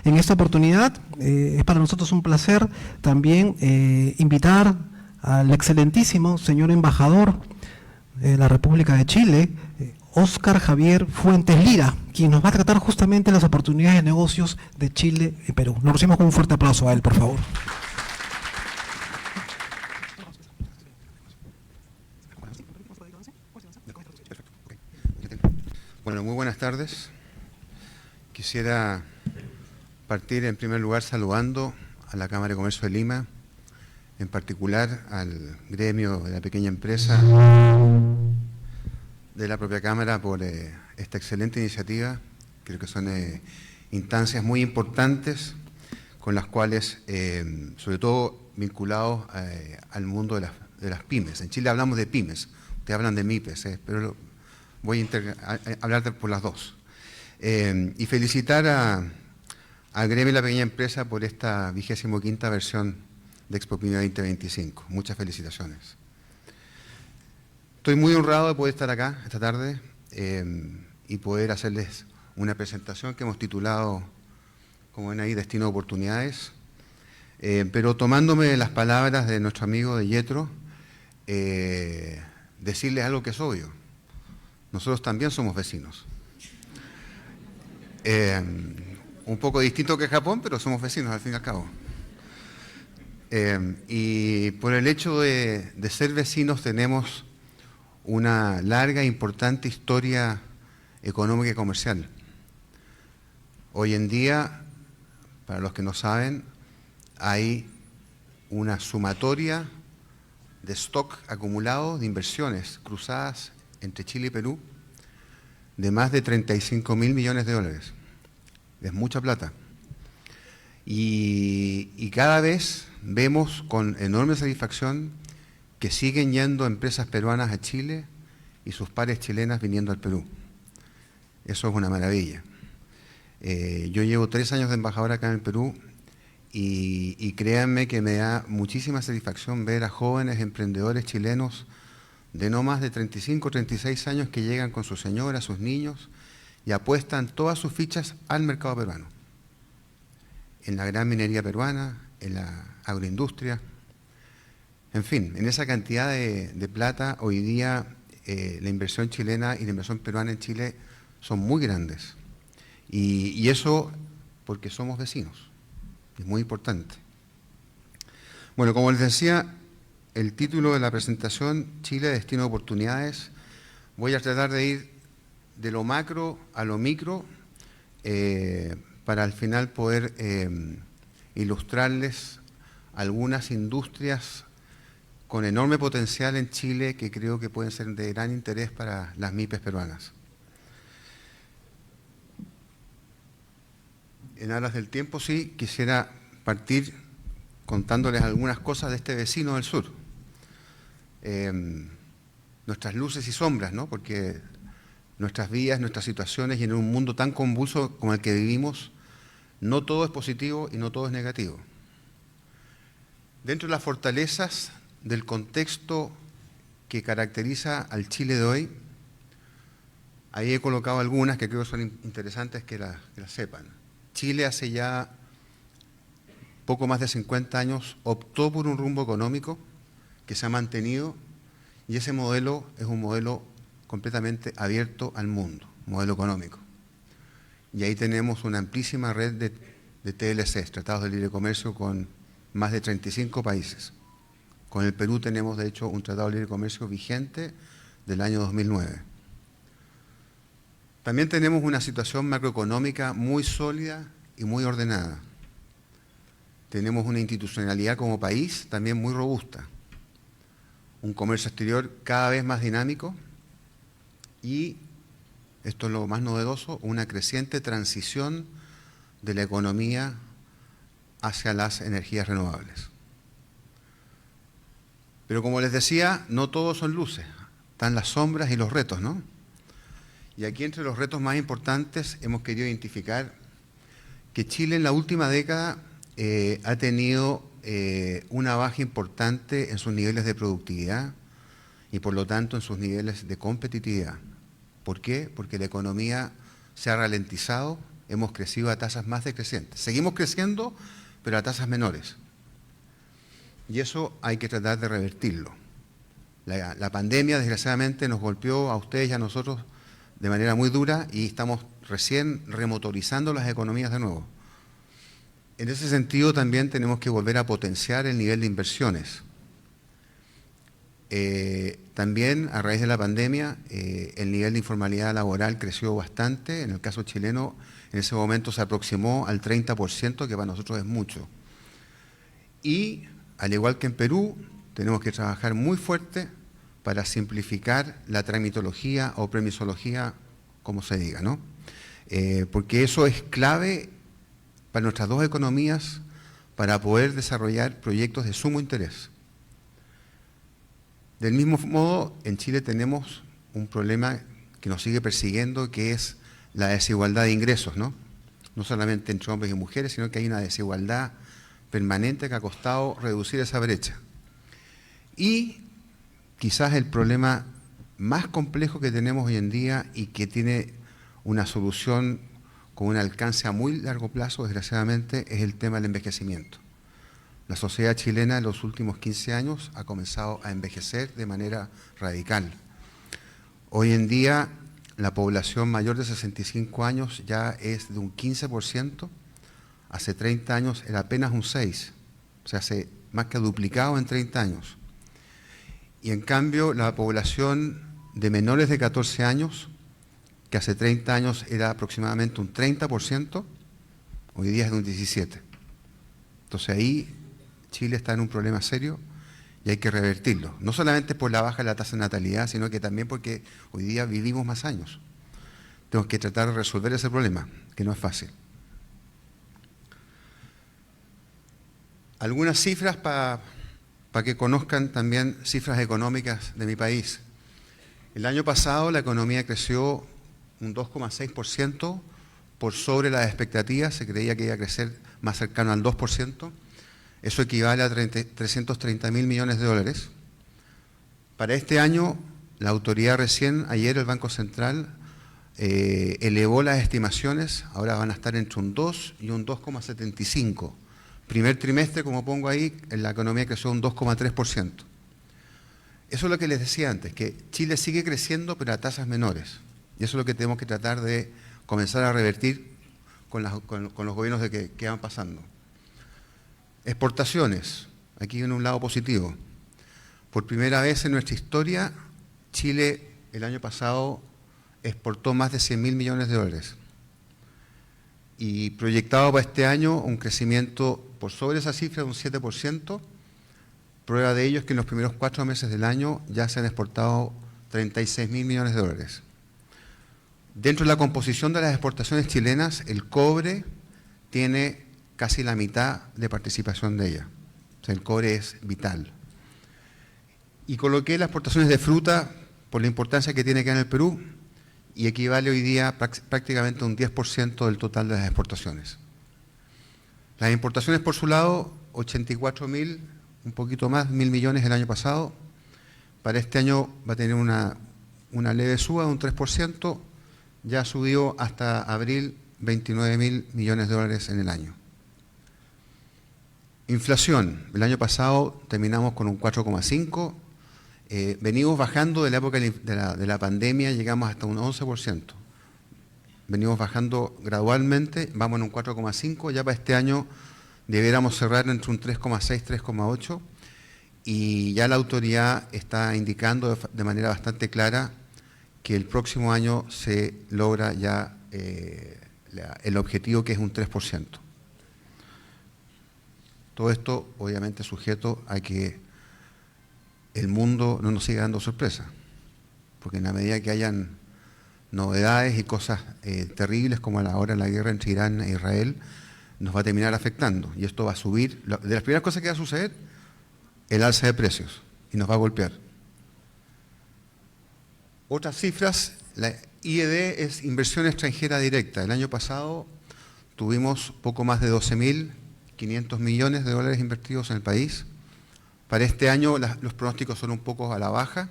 En esta oportunidad es para nosotros un placer también invitar al excelentísimo señor embajador de la República de Chile, Óscar Javier Fuentes Lira, quien nos va a tratar justamente las oportunidades de negocios de Chile y Perú. Lo recibimos con un fuerte aplauso a él, por favor. Bueno, muy buenas tardes. Quisiera partir en primer lugar saludando a la Cámara de Comercio de Lima, en particular al gremio de la pequeña empresa de la propia Cámara por esta excelente iniciativa. Creo que son instancias muy importantes con las cuales, sobre todo vinculados al mundo de las pymes. En Chile hablamos de pymes, ustedes hablan de MIPES, pero voy a hablar por las dos. Y felicitar al gremio de la pequeña empresa por esta 25ª versión de ExpoPyme 2025. Muchas felicitaciones. Estoy muy honrado de poder estar acá esta tarde y poder hacerles una presentación que hemos titulado, como ven ahí, Destino de Oportunidades. Pero tomándome las palabras de nuestro amigo de Yetro, decirles algo que es obvio. Nosotros también somos vecinos. Un poco distinto que Japón, pero somos vecinos al fin y al cabo. Y por el hecho de ser vecinos tenemos una larga e importante historia económica y comercial. Hoy en día, para los que no saben, hay una sumatoria de stock acumulado de inversiones cruzadas entre Chile y Perú de más de 35.000 millones de dólares. Es mucha plata. Y cada vez vemos con enorme satisfacción que siguen yendo empresas peruanas a Chile y sus pares chilenas viniendo al Perú. Eso es una maravilla. Yo llevo 3 años de embajador acá en el Perú y créanme que me da muchísima satisfacción ver a jóvenes emprendedores chilenos de no más de 35 o 36 años que llegan con su señora, sus niños, y apuestan todas sus fichas al mercado peruano. En la gran minería peruana, en la agroindustria, en fin, en esa cantidad de plata, hoy día la inversión chilena y la inversión peruana en Chile son muy grandes. Y eso porque somos vecinos, es muy importante. Bueno, como les decía, el título de la presentación, Chile, Destino de Oportunidades, voy a tratar de ir de lo macro a lo micro para al final poder ilustrarles algunas industrias con enorme potencial en Chile que creo que pueden ser de gran interés para las MIPES peruanas. En aras del tiempo, sí, quisiera partir contándoles algunas cosas de este vecino del sur. Nuestras luces y sombras, ¿no? Porque nuestras vidas, nuestras situaciones y en un mundo tan convulso como el que vivimos, no todo es positivo y no todo es negativo. Dentro de las fortalezas del contexto que caracteriza al Chile de hoy, ahí he colocado algunas que creo son interesantes que las sepan. Chile hace ya poco más de 50 años optó por un rumbo económico que se ha mantenido y ese modelo es un modelo completamente abierto al mundo, modelo económico. Y ahí tenemos una amplísima red de TLCs, Tratados de Libre Comercio, con más de 35 países. Con el Perú tenemos, de hecho, un Tratado de Libre Comercio vigente del año 2009. También tenemos una situación macroeconómica muy sólida y muy ordenada. Tenemos una institucionalidad como país también muy robusta. Un comercio exterior cada vez más dinámico y, esto es lo más novedoso, una creciente transición de la economía hacia las energías renovables. Pero como les decía, no todos son luces, están las sombras y los retos, ¿no? Y aquí entre los retos más importantes hemos querido identificar que Chile en la última década ha tenido una baja importante en sus niveles de productividad y por lo tanto en sus niveles de competitividad. ¿Por qué? Porque la economía se ha ralentizado hemos crecido a tasas más decrecientes. Seguimos creciendo, pero a tasas menores. Y eso hay que tratar de revertirlo. La pandemia, desgraciadamente, nos golpeó a ustedes y a nosotros de manera muy dura y estamos recién remotorizando las economías de nuevo. En ese sentido, también tenemos que volver a potenciar el nivel de inversiones. También, a raíz de la pandemia, el nivel de informalidad laboral creció bastante. En el caso chileno, en ese momento se aproximó al 30%, que para nosotros es mucho. Y, al igual que en Perú, tenemos que trabajar muy fuerte para simplificar la tramitología o permisología, como se diga, ¿no? Porque eso es clave para nuestras dos economías para poder desarrollar proyectos de sumo interés. Del mismo modo, en Chile tenemos un problema que nos sigue persiguiendo, que es la desigualdad de ingresos, ¿no? No solamente entre hombres y mujeres, sino que hay una desigualdad permanente que ha costado reducir esa brecha. Y quizás el problema más complejo que tenemos hoy en día y que tiene una solución con un alcance a muy largo plazo, desgraciadamente, es el tema del envejecimiento. La sociedad chilena en los últimos 15 años ha comenzado a envejecer de manera radical. Hoy en día la población mayor de 65 años ya es de un 15%, hace 30 años era apenas un 6%, o sea, se más que duplicado en 30 años. Y en cambio la población de menores de 14 años, que hace 30 años era aproximadamente un 30%, hoy día es de un 17%. Entonces ahí Chile está en un problema serio y hay que revertirlo. No solamente por la baja de la tasa de natalidad, sino que también porque hoy día vivimos más años. Tenemos que tratar de resolver ese problema, que no es fácil. Algunas cifras para que conozcan también cifras económicas de mi país. El año pasado la economía creció un 2,6%, por sobre las expectativas, se creía que iba a crecer más cercano al 2%. Eso equivale a 330.000 millones de dólares. Para este año, la autoridad recién, ayer el Banco Central, elevó las estimaciones, ahora van a estar entre un 2 y un 2,75. Primer trimestre, como pongo ahí, en la economía creció un 2,3%. Eso es lo que les decía antes, que Chile sigue creciendo, pero a tasas menores. Y eso es lo que tenemos que tratar de comenzar a revertir con los gobiernos que van pasando. Exportaciones, aquí viene un lado positivo. Por primera vez en nuestra historia, Chile el año pasado exportó más de 100.000 millones de dólares. Y proyectado para este año un crecimiento por sobre esa cifra de un 7%. Prueba de ello es que en los primeros 4 meses del año ya se han exportado 36.000 millones de dólares. Dentro de la composición de las exportaciones chilenas, el cobre tiene casi la mitad de participación de ella. O sea, el cobre es vital. Y coloqué las exportaciones de fruta por la importancia que tiene acá en el Perú y equivale hoy día prácticamente a un 10% del total de las exportaciones. Las importaciones por su lado, 84.000, un poquito más, 1.000 millones el año pasado. Para este año va a tener una leve suba de un 3%, ya subió hasta abril 29.000 millones de dólares en el año. Inflación, el año pasado terminamos con un 4,5%, venimos bajando de la época de la pandemia, llegamos hasta un 11%. Venimos bajando gradualmente, vamos en un 4,5%, ya para este año debiéramos cerrar entre un 3,6, 3,8%, y ya la autoridad está indicando de manera bastante clara que el próximo año se logra ya el objetivo, que es un 3%. Todo esto obviamente sujeto a que el mundo no nos siga dando sorpresas, porque en la medida que hayan novedades y cosas terribles como ahora la guerra entre Irán e Israel, nos va a terminar afectando y esto va a subir. De las primeras cosas que va a suceder, el alza de precios, y nos va a golpear. Otras cifras, la IED es inversión extranjera directa. El año pasado tuvimos poco más de 12.500 millones de dólares invertidos en el país. Para este año los pronósticos son un poco a la baja.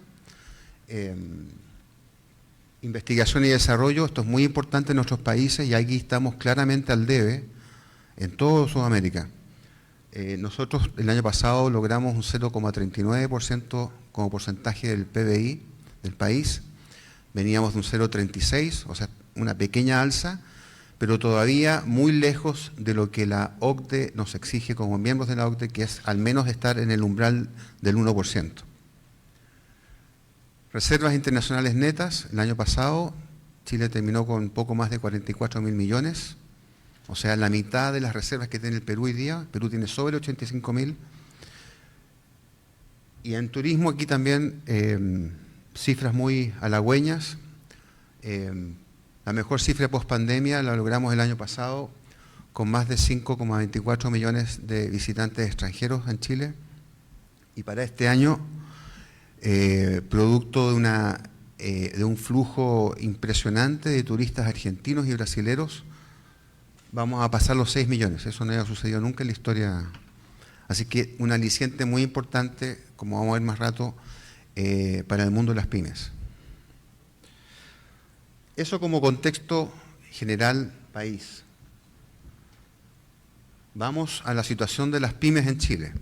Investigación y desarrollo, esto es muy importante en nuestros países y aquí estamos claramente al debe en toda Sudamérica. Nosotros el año pasado logramos un 0,39% como porcentaje del PBI del país, veníamos de un 0,36%, o sea, una pequeña alza, pero todavía muy lejos de lo que la OCDE nos exige como miembros de la OCDE, que es al menos estar en el umbral del 1%. Reservas internacionales netas, el año pasado Chile terminó con poco más de 44.000 millones, o sea, la mitad de las reservas que tiene el Perú hoy día. Perú tiene sobre 85.000. Y en turismo aquí también cifras muy halagüeñas. La mejor cifra post pandemia la logramos el año pasado con más de 5,24 millones de visitantes extranjeros en Chile. Y para este año, producto de un flujo impresionante de turistas argentinos y brasileros, vamos a pasar los 6 millones. Eso no había sucedido nunca en la historia. Así que un aliciente muy importante, como vamos a ver más rato, para el mundo de las pymes. Eso como contexto general país. Vamos a la situación de las pymes en Chile.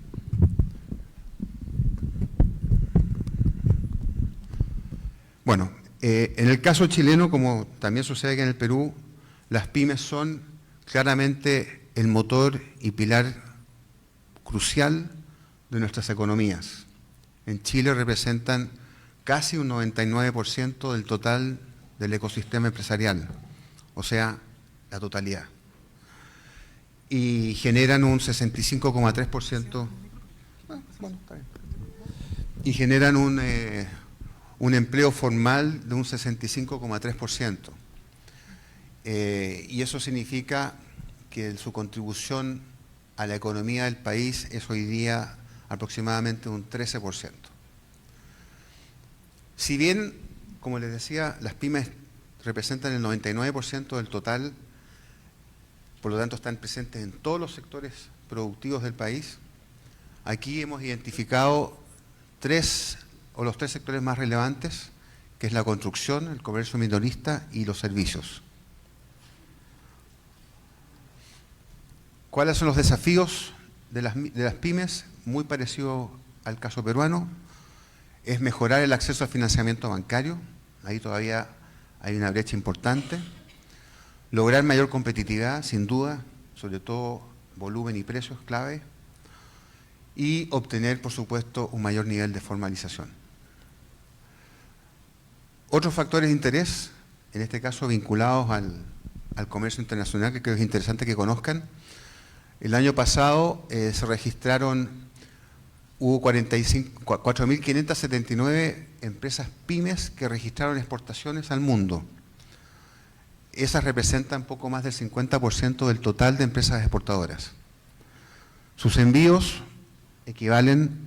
Bueno, en el caso chileno, como también sucede aquí en el Perú, las pymes son claramente el motor y pilar crucial de nuestras economías. En Chile representan casi un 99% del total del ecosistema empresarial, o sea, la totalidad. Y generan un 65,3%, y generan un empleo formal de un 65,3%. Y eso significa que su contribución a la economía del país es hoy día aproximadamente un 13%. Si bien, como les decía, las pymes representan el 99% del total, por lo tanto están presentes en todos los sectores productivos del país, aquí hemos identificado los tres sectores más relevantes, que es la construcción, el comercio minorista y los servicios. ¿Cuáles son los desafíos de las pymes? Muy parecido al caso peruano, es mejorar el acceso al financiamiento bancario, ahí todavía hay una brecha importante, lograr mayor competitividad, sin duda, sobre todo volumen y precios clave, y obtener, por supuesto, un mayor nivel de formalización. Otros factores de interés, en este caso vinculados al comercio internacional, que creo que es interesante que conozcan. El año pasado hubo 4.579 empresas pymes que registraron exportaciones al mundo. Esas representan poco más del 50% del total de empresas exportadoras. Sus envíos equivalen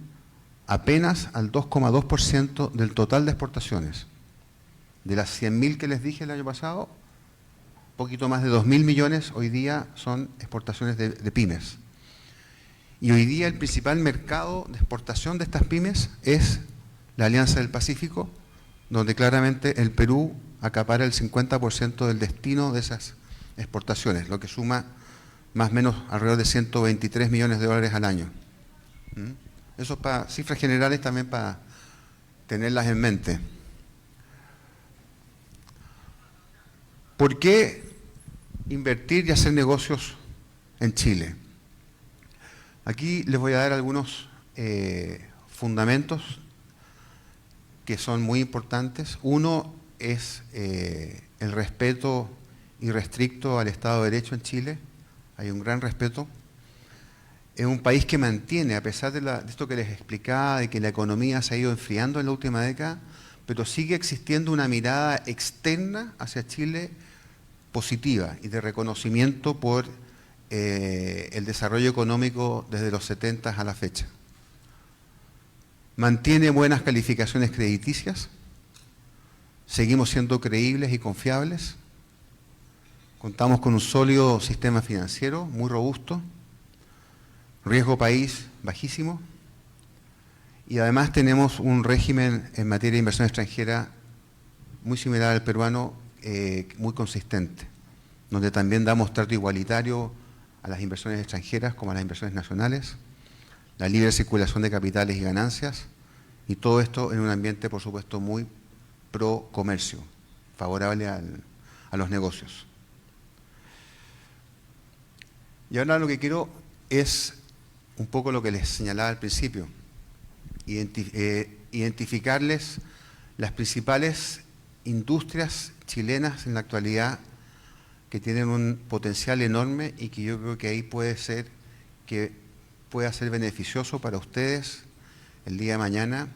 apenas al 2,2% del total de exportaciones. De las 100.000 que les dije el año pasado, poquito más de 2.000 millones hoy día son exportaciones de pymes. Y hoy día el principal mercado de exportación de estas pymes es la Alianza del Pacífico, donde claramente el Perú acapara el 50% del destino de esas exportaciones, lo que suma más o menos alrededor de 123 millones de dólares al año. Eso es para cifras generales, también para tenerlas en mente. ¿Por qué invertir y hacer negocios en Chile? Aquí les voy a dar algunos fundamentos que son muy importantes. Uno es el respeto irrestricto al Estado de Derecho en Chile. Hay un gran respeto. Es un país que mantiene, a pesar de esto que les explicaba, de que la economía se ha ido enfriando en la última década, pero sigue existiendo una mirada externa hacia Chile positiva y de reconocimiento por el desarrollo económico desde los 70 a la fecha. Mantiene buenas calificaciones crediticias, seguimos siendo creíbles y confiables, contamos con un sólido sistema financiero muy robusto, riesgo país bajísimo, y además tenemos un régimen en materia de inversión extranjera muy similar al peruano, muy consistente, donde también damos trato igualitario a las inversiones extranjeras como a las inversiones nacionales, la libre circulación de capitales y ganancias, y todo esto en un ambiente, por supuesto, muy pro comercio, favorable a los negocios. Y ahora lo que quiero es un poco lo que les señalaba al principio, identificarles las principales industrias chilenas en la actualidad que tienen un potencial enorme y que yo creo que ahí pueda ser beneficioso para ustedes el día de mañana,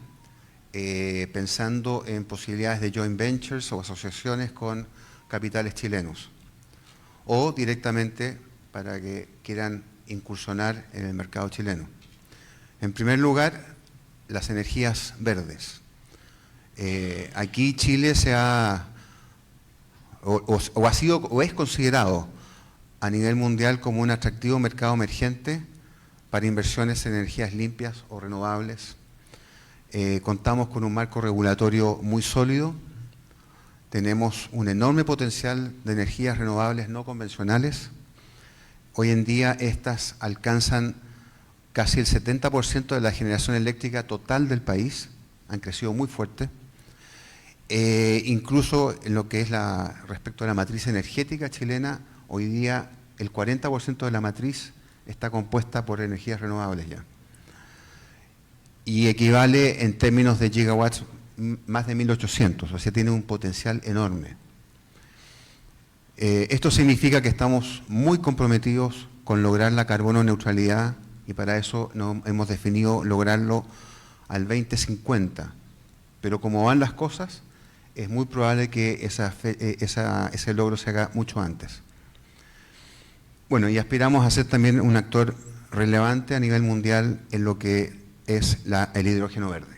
pensando en posibilidades de joint ventures o asociaciones con capitales chilenos, o directamente para que quieran incursionar en el mercado chileno. En primer lugar, las energías verdes. Aquí Chile ha sido o es considerado a nivel mundial como un atractivo mercado emergente para inversiones en energías limpias o renovables. Contamos con un marco regulatorio muy sólido, tenemos un enorme potencial de energías renovables no convencionales. Hoy en día estas alcanzan casi el 70% de la generación eléctrica total del país, han crecido muy fuerte. Incluso en lo que es respecto a la matriz energética chilena, hoy día el 40% de la matriz está compuesta por energías renovables ya. Y equivale en términos de gigawatts más de 1.800, o sea, tiene un potencial enorme. Esto significa que estamos muy comprometidos con lograr la carbono neutralidad y para eso hemos definido lograrlo al 2050. Pero como van las cosas, es muy probable que ese logro se haga mucho antes. Bueno, y aspiramos a ser también un actor relevante a nivel mundial en lo que es el hidrógeno verde.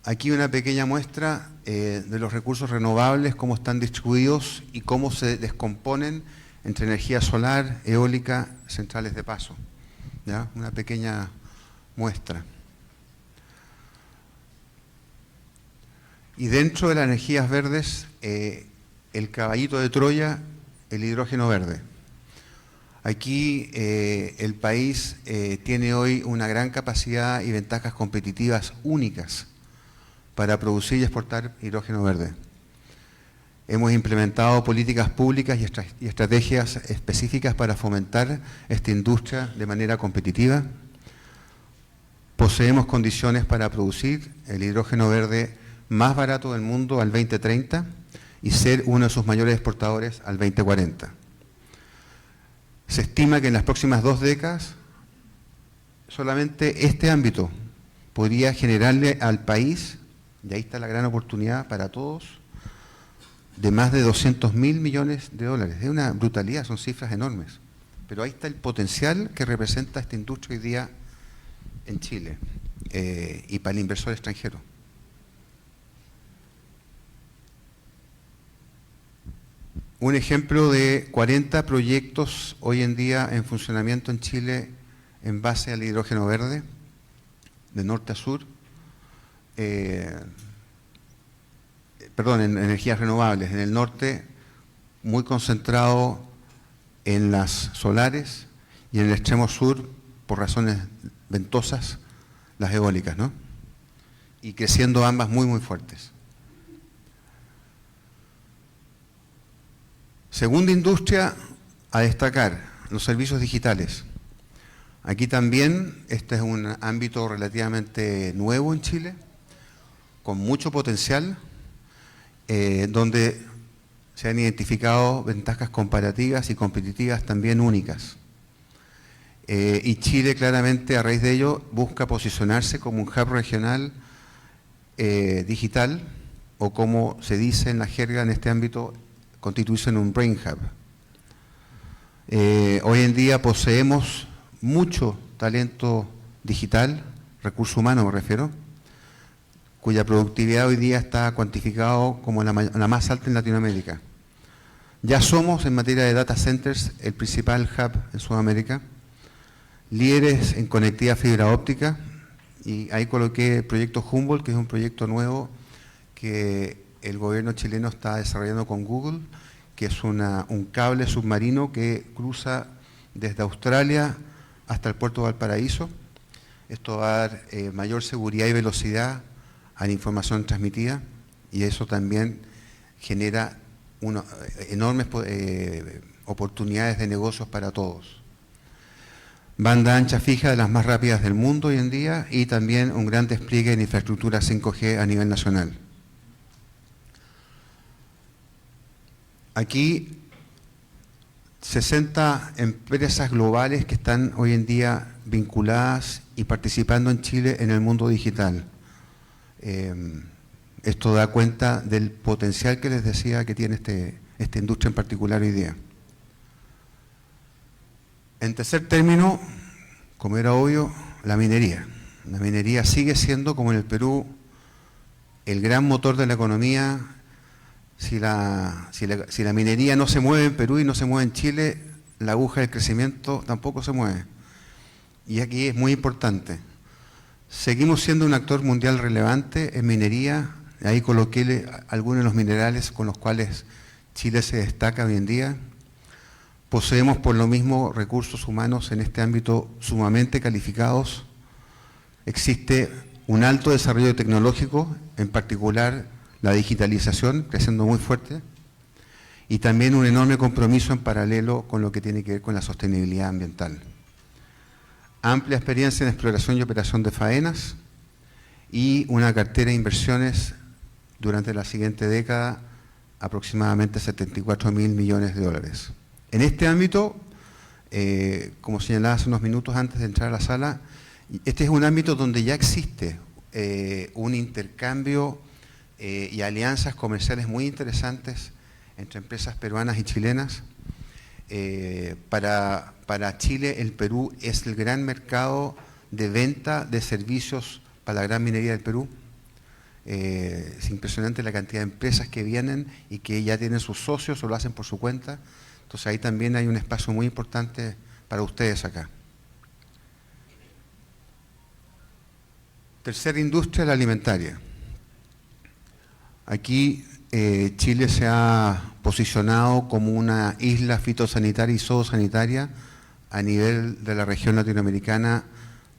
Aquí una pequeña muestra de los recursos renovables, cómo están distribuidos y cómo se descomponen entre energía solar, eólica, centrales de paso. ¿Ya? Una pequeña muestra. Y dentro de las energías verdes, el caballito de Troya, el hidrógeno verde. Aquí el país tiene hoy una gran capacidad y ventajas competitivas únicas para producir y exportar hidrógeno verde. Hemos implementado políticas públicas y estrategias específicas para fomentar esta industria de manera competitiva. Poseemos condiciones para producir el hidrógeno verde más barato del mundo al 2030 y ser uno de sus mayores exportadores al 2040. Se estima que en las próximas 2 décadas solamente este ámbito podría generarle al país, y ahí está la gran oportunidad para todos, de más de 200.000 millones de dólares. Es una brutalidad, son cifras enormes. Pero ahí está el potencial que representa esta industria hoy día en Chile y para el inversor extranjero. Un ejemplo de 40 proyectos hoy en día en funcionamiento en Chile en base al hidrógeno verde, de norte a sur, en energías renovables. En el norte, muy concentrado en las solares, y en el extremo sur, por razones ventosas, las eólicas, ¿no? Y creciendo ambas muy, muy fuertes. Segunda industria a destacar, los servicios digitales. Aquí también, este es un ámbito relativamente nuevo en Chile, con mucho potencial, donde se han identificado ventajas comparativas y competitivas también únicas. Y Chile claramente a raíz de ello busca posicionarse como un hub regional digital, o como se dice en la jerga en este ámbito, constituirse en un brain hub. Hoy en día poseemos mucho talento digital, recurso humano me refiero, cuya productividad hoy día está cuantificado como la más alta en Latinoamérica. Ya somos en materia de data centers el principal hub en Sudamérica, líderes en conectividad fibra óptica, y ahí coloqué el proyecto Humboldt, que es un proyecto nuevo que el gobierno chileno está desarrollando con Google, que es un cable submarino que cruza desde Australia hasta el puerto de Valparaíso. Esto va a dar mayor seguridad y velocidad a la información transmitida, y eso también genera enormes oportunidades de negocios para todos. Banda ancha fija de las más rápidas del mundo hoy en día, y también un gran despliegue en infraestructura 5G a nivel nacional. Aquí 60 empresas globales que están hoy en día vinculadas y participando en Chile en el mundo digital. Esto da cuenta del potencial que les decía que tiene esta industria en particular hoy día. En tercer término, como era obvio, la minería. La minería sigue siendo, como en el Perú, el gran motor de la economía. Si la minería no se mueve en Perú y no se mueve en Chile, la aguja del crecimiento tampoco se mueve. Y aquí es muy importante. Seguimos siendo un actor mundial relevante en minería. Ahí coloqué algunos de los minerales con los cuales Chile se destaca hoy en día. Poseemos por lo mismo recursos humanos en este ámbito sumamente calificados. Existe un alto desarrollo tecnológico, en particular la digitalización, creciendo muy fuerte, y también un enorme compromiso en paralelo con lo que tiene que ver con la sostenibilidad ambiental. Amplia experiencia en exploración y operación de faenas, y una cartera de inversiones durante la siguiente década, aproximadamente 74.000 millones de dólares. En este ámbito, como señalaba hace unos minutos antes de entrar a la sala, este es un ámbito donde ya existe un intercambio y alianzas comerciales muy interesantes entre empresas peruanas y chilenas. Para Chile, el Perú es el gran mercado de venta de servicios para la gran minería del Perú. Es impresionante la cantidad de empresas que vienen y que ya tienen sus socios o lo hacen por su cuenta. Entonces ahí también hay un espacio muy importante para ustedes acá. Tercera industria, la alimentaria. Aquí Chile se ha posicionado como una isla fitosanitaria y zoosanitaria. A nivel de la región latinoamericana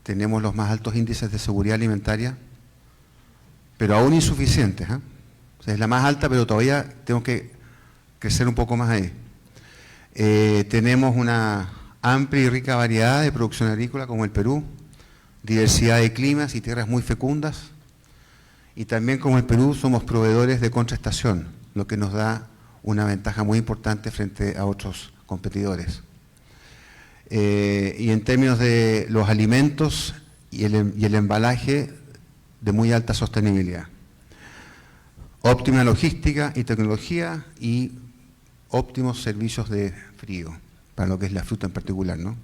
tenemos los más altos índices de seguridad alimentaria, pero aún insuficientes. O sea, es la más alta, pero todavía tenemos que crecer un poco más ahí. Tenemos una amplia y rica variedad de producción agrícola como el Perú, diversidad de climas y tierras muy fecundas, y también como el Perú somos proveedores de contraestación, lo que nos da una ventaja muy importante frente a otros competidores. Y en términos de los alimentos y el embalaje, de muy alta sostenibilidad. Óptima logística y tecnología, y óptimos servicios de frío, para lo que es la fruta en particular, ¿no?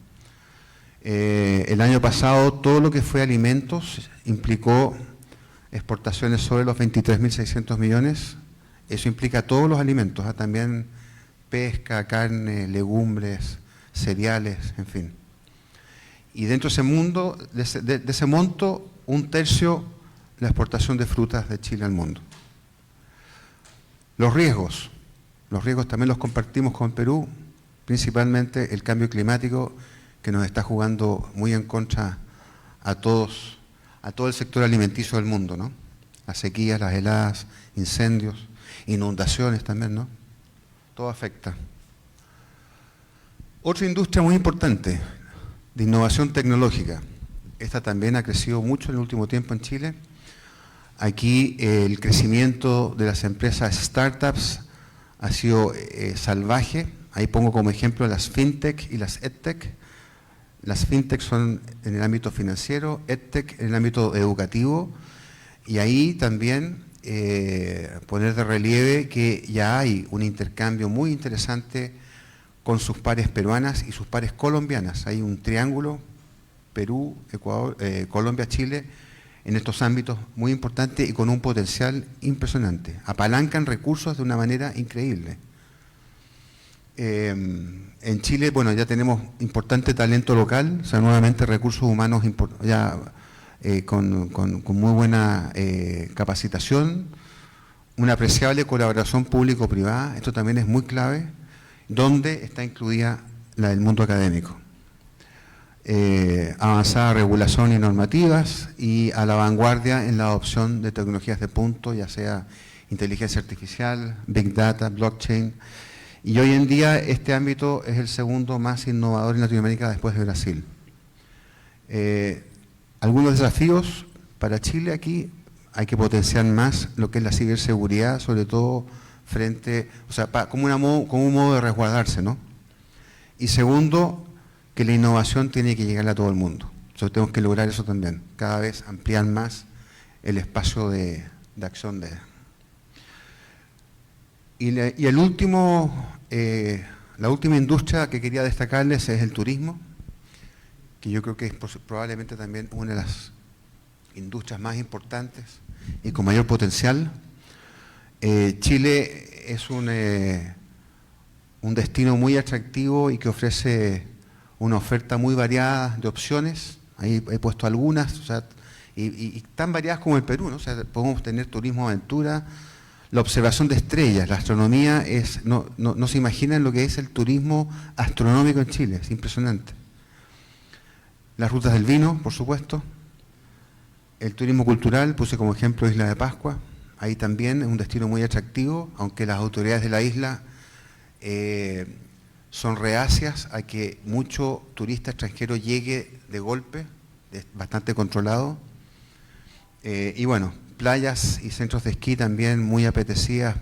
El año pasado todo lo que fue alimentos implicó exportaciones sobre los 23.600 millones. Eso implica todos los alimentos, también pesca, carne, legumbres, cereales, en fin. Y dentro de ese mundo, de ese monto, 1/3 la exportación de frutas de Chile al mundo. Los riesgos también los compartimos con Perú, principalmente el cambio climático, que nos está jugando muy en contra a todo el sector alimenticio del mundo, ¿no? Las sequías, las heladas, incendios, inundaciones también, ¿no? Todo afecta. Otra industria muy importante, de innovación tecnológica. Esta también ha crecido mucho en el último tiempo en Chile. Aquí el crecimiento de las empresas startups ha sido salvaje. Ahí pongo como ejemplo las fintech y las edtech. Las fintech son en el ámbito financiero, edtech en el ámbito educativo, y ahí también poner de relieve que ya hay un intercambio muy interesante con sus pares peruanas y sus pares colombianas. Hay un triángulo, Perú, Ecuador, Colombia, Chile, en estos ámbitos muy importantes y con un potencial impresionante. Apalancan recursos de una manera increíble. En Chile, bueno, ya tenemos importante talento local, o sea, nuevamente recursos humanos ya con muy buena capacitación, una apreciable colaboración público-privada, esto también es muy clave, donde está incluida la del mundo académico. Avanzada regulación y normativas y a la vanguardia en la adopción de tecnologías de punto, ya sea inteligencia artificial, big data, blockchain, y hoy en día este ámbito es el segundo más innovador en Latinoamérica después de Brasil. Algunos desafíos para Chile aquí: hay que potenciar más lo que es la ciberseguridad, sobre todo frente, o sea, como un modo de resguardarse, ¿no? Y segundo, que la innovación tiene que llegar a todo el mundo. Entonces tenemos que lograr eso también, cada vez ampliar más el espacio de acción de... Y el último, la última industria que quería destacarles es el turismo, que yo creo que es probablemente también una de las industrias más importantes y con mayor potencial. Chile es un destino muy atractivo y que ofrece una oferta muy variada de opciones. Ahí he puesto algunas, o sea, y tan variadas como el Perú, ¿no? O sea, podemos tener turismo aventura, la observación de estrellas, la astronomía no se imaginan lo que es el turismo astronómico en Chile, es impresionante. Las rutas del vino, por supuesto. El turismo cultural, puse como ejemplo Isla de Pascua, ahí también es un destino muy atractivo, aunque las autoridades de la isla son reacias a que mucho turista extranjero llegue de golpe, es bastante controlado. Y bueno, playas y centros de esquí también muy apetecidas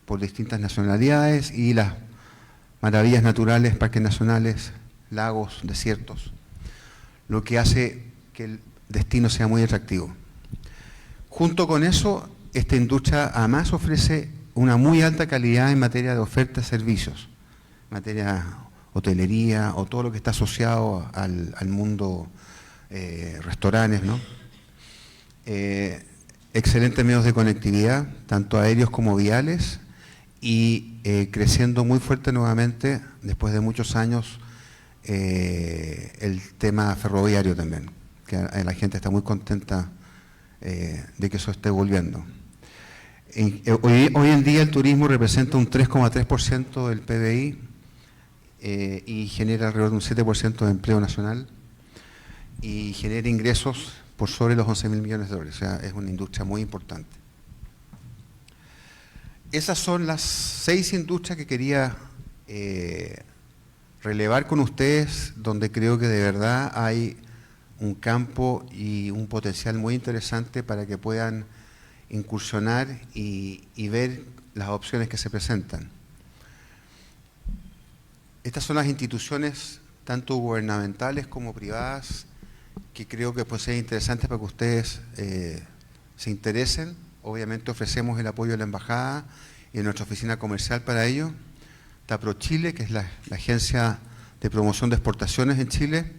por distintas nacionalidades, y las maravillas naturales, parques nacionales, lagos, desiertos, lo que hace que el destino sea muy atractivo. Junto con eso, esta industria además ofrece una muy alta calidad en materia de oferta de servicios, en materia hotelería o todo lo que está asociado al mundo restaurantes, ¿no? Excelentes medios de conectividad, tanto aéreos como viales, y creciendo muy fuerte nuevamente, después de muchos años, el tema ferroviario también, que la gente está muy contenta de que eso esté volviendo. Hoy en día el turismo representa un 3,3% del PBI y genera alrededor de un 7% de empleo nacional y genera ingresos por sobre los 11.000 millones de dólares, o sea, es una industria muy importante. Esas son las 6 industrias que quería relevar con ustedes, donde creo que de verdad hay un campo y un potencial muy interesante para que puedan incursionar y ver las opciones que se presentan. Estas son las instituciones, tanto gubernamentales como privadas, que creo que puede ser interesante para que ustedes se interesen. Obviamente ofrecemos el apoyo de la Embajada y de nuestra oficina comercial para ello. Está ProChile, que es la Agencia de Promoción de Exportaciones en Chile,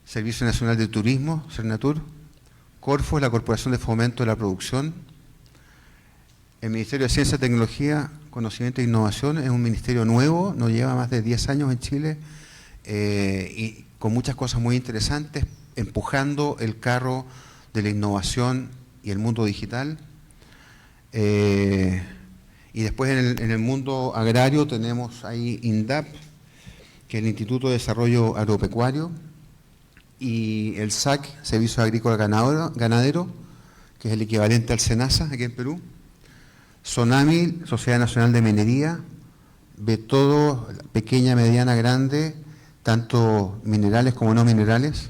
Servicio Nacional de Turismo, Cernatur, Corfo, la Corporación de Fomento de la Producción, el Ministerio de Ciencia, Tecnología, Conocimiento e Innovación, es un ministerio nuevo, no lleva más de 10 años en Chile, y con muchas cosas muy interesantes, empujando el carro de la innovación y el mundo digital. Y después en el mundo agrario tenemos ahí INDAP, que es el Instituto de Desarrollo Agropecuario, y el SAC, Servicio Agrícola Ganadero, que es el equivalente al SENASA aquí en Perú, SONAMI, Sociedad Nacional de Minería, ve todo, pequeña, mediana, grande, tanto minerales como no minerales.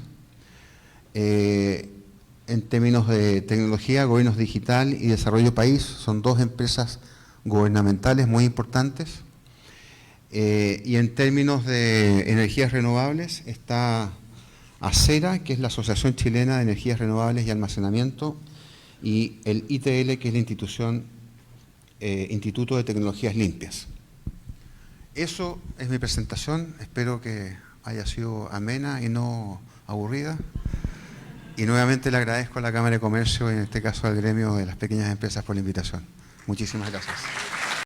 En términos de tecnología, Gobiernos Digital y Desarrollo País, son 2 empresas gubernamentales muy importantes. Y en términos de energías renovables está ACERA, que es la Asociación Chilena de Energías Renovables y Almacenamiento, y el ITL, que es la Instituto de Tecnologías Limpias. Eso es mi presentación, espero que haya sido amena y no aburrida. Y nuevamente le agradezco a la Cámara de Comercio, y en este caso al gremio de las pequeñas empresas, por la invitación. Muchísimas gracias.